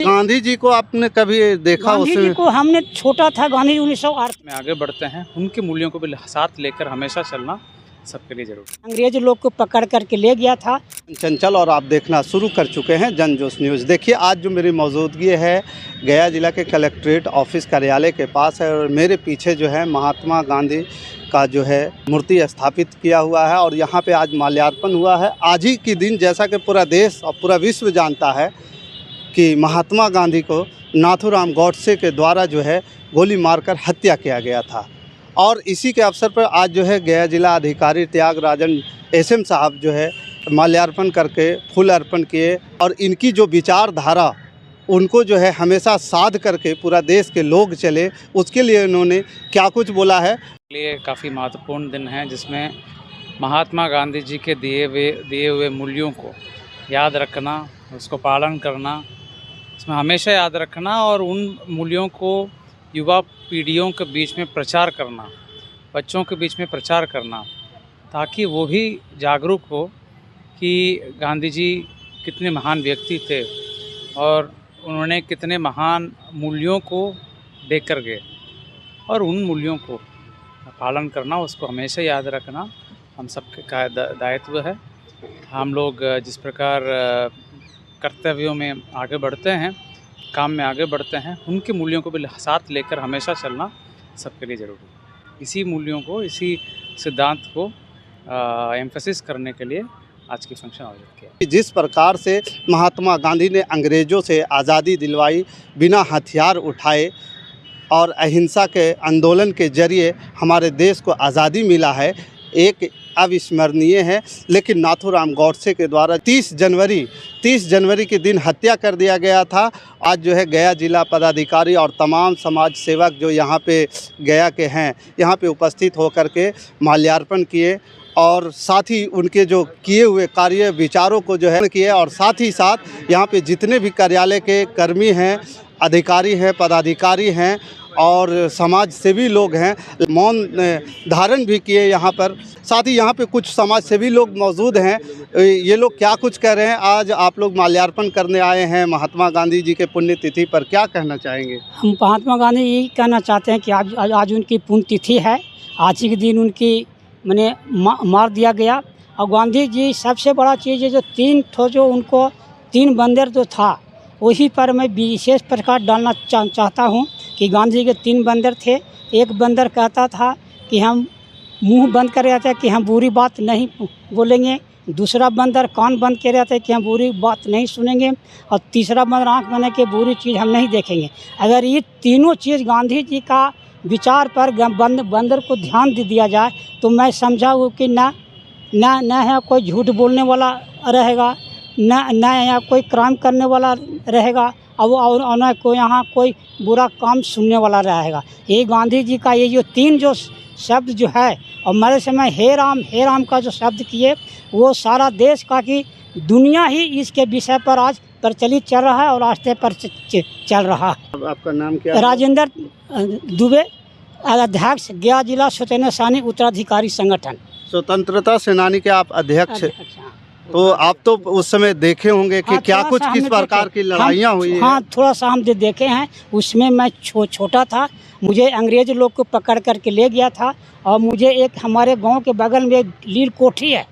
गांधी जी को आपने कभी देखा? गांधी जी को हमने छोटा था, गांधी 1908 में आगे बढ़ते हैं, उनके मूल्यों को भी साथ लेकर हमेशा चलना सबके लिए जरूरी है। अंग्रेज लोग को पकड़ करके ले गया था। चंचल और आप देखना शुरू कर चुके हैं जनजोश न्यूज़। देखिए, आज जो मेरी मौजूदगी है गया जिला के कलेक्ट्रेट ऑफिस कार्यालय के पास है और मेरे पीछे जो है महात्मा गांधी का जो है मूर्ति स्थापित किया हुआ है और यहाँ पे आज माल्यार्पण हुआ है। आज ही के दिन, जैसा कि पूरा देश और पूरा विश्व जानता है कि महात्मा गांधी को नाथूराम गॉडसे के द्वारा जो है गोली मारकर हत्या किया गया था। और इसी के अवसर पर आज जो है गया जिला अधिकारी त्यागराजन एसएम साहब जो है माल्यार्पण करके फूल अर्पण किए और इनकी जो विचारधारा उनको जो है हमेशा साध करके पूरा देश के लोग चले, उसके लिए उन्होंने क्या कुछ बोला है। ये काफ़ी महत्वपूर्ण दिन है जिसमें महात्मा गांधी जी के दिए हुए मूल्यों को याद रखना, उसको पालन करना, इसमें हमेशा याद रखना और उन मूल्यों को युवा पीढ़ियों के बीच में प्रचार करना, बच्चों के बीच में प्रचार करना, ताकि वो भी जागरूक हो कि गांधी जी कितने महान व्यक्ति थे और उन्होंने कितने महान मूल्यों को देकर गए और उन मूल्यों को पालन करना, उसको हमेशा याद रखना हम सबके का दायित्व है। हम लोग जिस प्रकार कर्तव्यों में आगे बढ़ते हैं, काम में आगे बढ़ते हैं, उनके मूल्यों को भी साथ लेकर हमेशा चलना सबके लिए ज़रूरी है। इसी मूल्यों को, इसी सिद्धांत को एम्फसिस करने के लिए आज की फंक्शन आयोजित किया। जिस प्रकार से महात्मा गांधी ने अंग्रेज़ों से आज़ादी दिलवाई, बिना हथियार उठाए और अहिंसा के आंदोलन के जरिए हमारे देश को आज़ादी मिला है, एक अविस्मरणीय है। लेकिन नाथूराम गॉडसे के द्वारा 30 जनवरी के दिन हत्या कर दिया गया था। आज जो है गया जिला पदाधिकारी और तमाम समाज सेवक जो यहाँ पे गया के हैं, यहाँ पे उपस्थित होकर के माल्यार्पण किए और साथ ही उनके जो किए हुए कार्य विचारों को जो है किए और साथ ही साथ यहाँ पे जितने भी कार्यालय के कर्मी हैं, अधिकारी हैं, पदाधिकारी हैं और समाज सेवी लोग हैं, मौन धारण भी किए यहाँ पर। साथ ही यहाँ पे कुछ समाज सेवी लोग मौजूद हैं। ये लोग क्या कुछ कह रहे हैं? आज आप लोग माल्यार्पण करने आए हैं महात्मा गांधी जी के पुण्यतिथि पर, क्या कहना चाहेंगे? हम महात्मा गांधी यही कहना चाहते हैं कि आज उनकी पुण्यतिथि है। आज ही के दिन उनकी मैंने मार दिया गया और गांधी जी सबसे बड़ा चीज़ है जो तीन बंदर जो था, वही पर मैं विशेष प्रकाश डालना चाहता हूँ कि गांधी के 3 बंदर थे। एक बंदर कहता था कि हम मुंह बंद कर रहते कि हम बुरी बात नहीं बोलेंगे, दूसरा बंदर कान बंद कर रहते कि हम बुरी बात नहीं सुनेंगे और तीसरा बंदर आँख बने कि बुरी चीज़ हम नहीं देखेंगे। अगर ये तीनों चीज़ गांधी जी का विचार पर बंदर को ध्यान दे दिया जाए तो मैं समझा हूँ कि ना यहाँ कोई झूठ बोलने वाला रहेगा, ना यहाँ कोई क्राइम करने वाला रहेगा और न कोई यहाँ कोई बुरा काम सुनने वाला रहेगा। ये गांधी जी का ये जो 3 जो शब्द जो है और मेरे समय हे राम का जो शब्द किए, वो सारा देश का कि दुनिया ही इसके विषय पर आज प्रचलित चल रहा है और रास्ते पर चल रहा है। आपका नाम क्या है? राजेंद्र दुबे, अध्यक्ष गया जिला स्वतंत्रता सेनानी उत्तराधिकारी संगठन। स्वतंत्रता सेनानी के आप अध्यक्ष? तो आप तो उस समय देखे होंगे कि क्या कुछ किस प्रकार की लड़ाइयाँ हुई हैं? हाँ, थोड़ा सा हम देखे हैं। उसमें मैं छोटा था, मुझे अंग्रेज लोग को पकड़ करके ले गया था और मुझे एक हमारे गांव के बगल में एक लील कोठी है,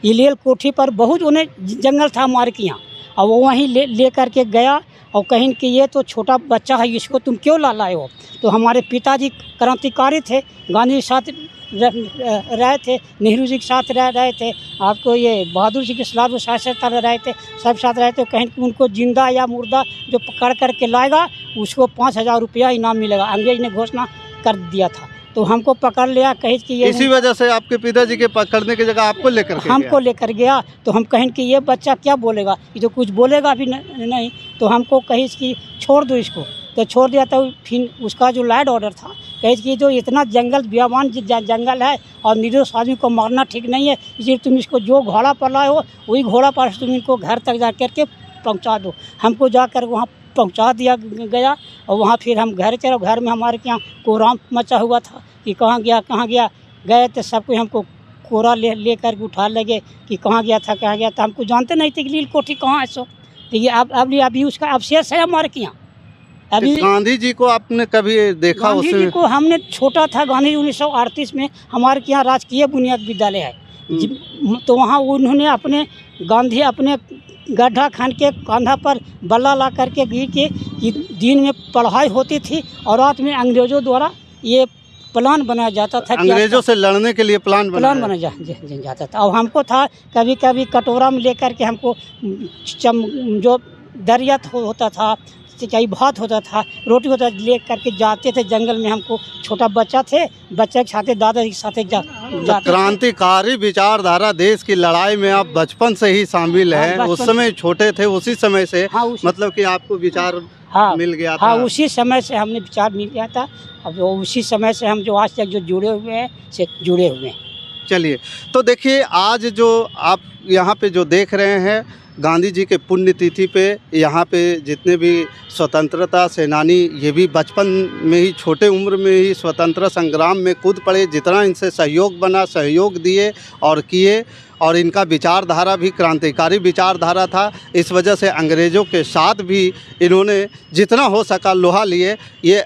ये लील कोठी पर बहुत उन्हें जंगल था हमारे के यहाँ और वो वहीं ले करके गया और कहीं कि ये तो छोटा बच्चा है, इसको तुम क्यों लाए हो? तो हमारे पिताजी क्रांतिकारी थे, गांधी के साथ रहे थे, नेहरू जी के साथ रहे थे, आपको ये बहादुर जी के साथ साथ रहे थे, सब साथ रहे थे। कहीं उनको जिंदा या मुर्दा जो पकड़ करके लाएगा उसको 5000 रुपया इनाम मिलेगा, अंग्रेज ने घोषणा कर दिया था। तो हमको पकड़ लिया, कहीं कि ये इसी वजह से आपके पिताजी के पकड़ने की जगह आपको लेकर गया। तो हम कहें कि ये बच्चा क्या बोलेगा, ये तो कुछ बोलेगा भी नहीं। तो हमको कहीं कि छोड़ दो इसको, तो छोड़ दिया। तो फिर उसका जो लैंड ऑर्डर था, कहीं कि जो इतना जंगल बियाबान जंगल है और निर्दोष आदमी को मारना ठीक नहीं है, इसलिए तुम इसको जो घोड़ा पर लाए हो वही घोड़ा पर तुम इनको घर तक जा करके पहुँचा दो। हमको जाकर वहाँ पहुंचा दिया गया और वहाँ फिर हम घर चले। घर में हमारे यहाँ कोहराम मचा हुआ था कि कहाँ गया गए तो सब कोई हमको कोरा ले कर उठा लगे कि कहाँ गया था। हमको जानते नहीं थे कि लील कोठी कहाँ है। सो देखिए अभी उसका अवशेष है हमारे के यहाँ। अभी गांधी जी को आपने कभी देखा? गांधी जी उसमें को हमने छोटा था, गांधी जी 1938 में हमारे के यहाँ राजकीय बुनियाद विद्यालय है तो वहाँ उन्होंने गांधी अपने गड्ढा खान के कंधा पर बल्ला ला करके गिर के कि दिन में पढ़ाई होती थी और रात में अंग्रेज़ों द्वारा ये प्लान बनाया जाता था, अंग्रेजों से लड़ने के लिए प्लान बनाया जाता था। और हमको था कभी कभी कटोरा में लेकर के हमको जो दरिया होता था, चाहे भात होता था, रोटी होता था, ले करके जाते थे जंगल में। हमको छोटा बच्चा थे, बच्चे के साथ दादा के साथ जाते। क्रांतिकारी विचारधारा, देश की लड़ाई में आप बचपन से ही शामिल हैं। उस समय छोटे थे, उसी समय से मतलब कि आपको विचार मिल गया था। हाँ, उसी समय से हमने विचार मिल गया था। अब उसी समय से हम जो आज तक जो जुड़े हुए हैं से जुड़े हुए हैं। चलिए, तो देखिए आज जो आप यहाँ पे जो देख रहे हैं, गांधी जी के पुण्यतिथि पे यहाँ पे जितने भी स्वतंत्रता सेनानी, ये भी बचपन में ही, छोटे उम्र में ही स्वतंत्रता संग्राम में कूद पड़े। जितना इनसे सहयोग बना, सहयोग दिए और किए, और इनका विचारधारा भी क्रांतिकारी विचारधारा था। इस वजह से अंग्रेज़ों के साथ भी इन्होंने जितना हो सका लोहा लिए। ये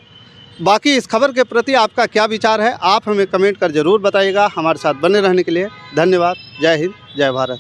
बाकी इस खबर के प्रति आपका क्या विचार है, आप हमें कमेंट कर ज़रूर बताइएगा। हमारे साथ बने रहने के लिए धन्यवाद। जय हिंद, जय भारत।